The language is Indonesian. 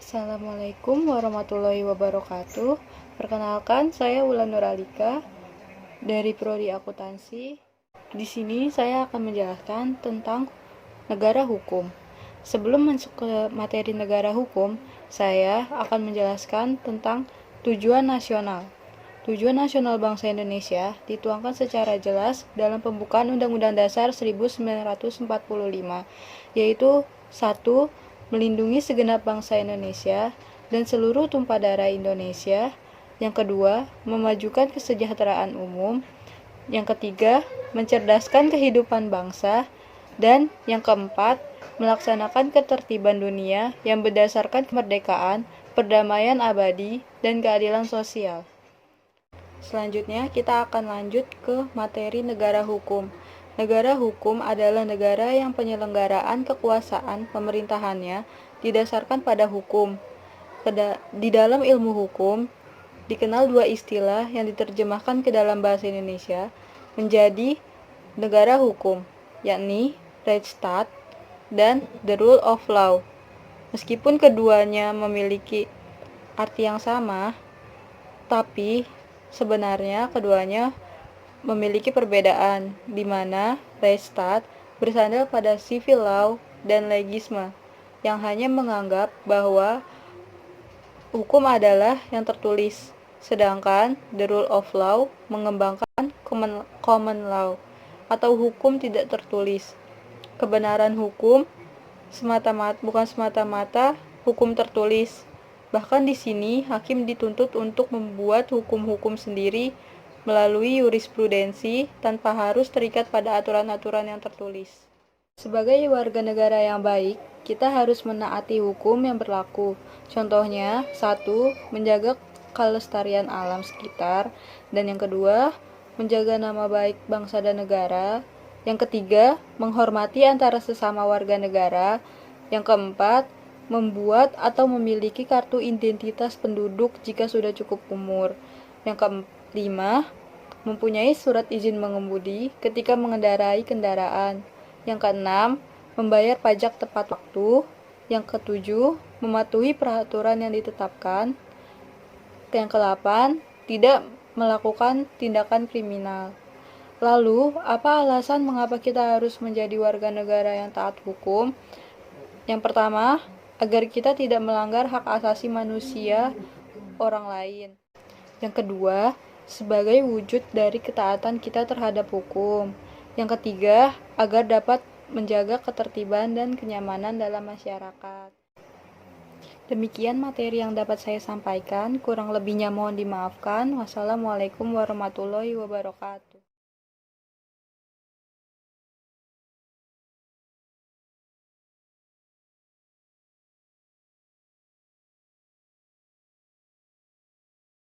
Assalamualaikum warahmatullahi wabarakatuh. Perkenalkan, saya Wulan Nuralika dari Prodi Akuntansi. Di sini saya akan menjelaskan tentang negara hukum. Sebelum masuk ke materi negara hukum, saya akan menjelaskan tentang tujuan nasional. Tujuan nasional bangsa Indonesia dituangkan secara jelas dalam pembukaan Undang-Undang Dasar 1945, yaitu 1. Melindungi segenap bangsa Indonesia dan seluruh tumpah darah Indonesia. Yang kedua, memajukan kesejahteraan umum. Yang ketiga, mencerdaskan kehidupan bangsa. Dan yang keempat, melaksanakan ketertiban dunia yang berdasarkan kemerdekaan, perdamaian abadi, dan keadilan sosial. Selanjutnya, kita akan lanjut ke materi negara hukum. Negara hukum adalah negara yang penyelenggaraan kekuasaan pemerintahannya didasarkan pada hukum. Di dalam ilmu hukum, dikenal dua istilah yang diterjemahkan ke dalam bahasa Indonesia menjadi negara hukum, yakni Rechtsstaat dan the rule of law. Meskipun keduanya memiliki arti yang sama, tapi sebenarnya keduanya memiliki perbedaan, di mana Rechtsstaat bersandar pada civil law dan legisme, yang hanya menganggap bahwa hukum adalah yang tertulis, sedangkan the rule of law mengembangkan common law atau hukum tidak tertulis. Kebenaran hukum bukan semata-mata hukum tertulis. Bahkan di sini hakim dituntut untuk membuat hukum-hukum sendiri melalui jurisprudensi tanpa harus terikat pada aturan-aturan yang tertulis. Sebagai warga negara yang baik, kita harus menaati hukum yang berlaku. Contohnya, 1. Menjaga kelestarian alam sekitar, dan yang kedua, menjaga nama baik bangsa dan negara. Yang ketiga, menghormati antara sesama warga negara. Yang keempat, membuat atau memiliki kartu identitas penduduk jika sudah cukup umur. Yang kelima, mempunyai surat izin mengemudi ketika mengendarai kendaraan. Yang keenam, membayar pajak tepat waktu. Yang ketujuh, mematuhi peraturan yang ditetapkan. Yang kedelapan, tidak melakukan tindakan kriminal. Lalu, apa alasan mengapa kita harus menjadi warga negara yang taat hukum? Yang pertama, agar kita tidak melanggar hak asasi manusia orang lain. Yang kedua, sebagai wujud dari ketaatan kita terhadap hukum. Yang ketiga, agar dapat menjaga ketertiban dan kenyamanan dalam masyarakat. Demikian materi yang dapat saya sampaikan, kurang lebihnya mohon dimaafkan. Wassalamualaikum warahmatullahi wabarakatuh.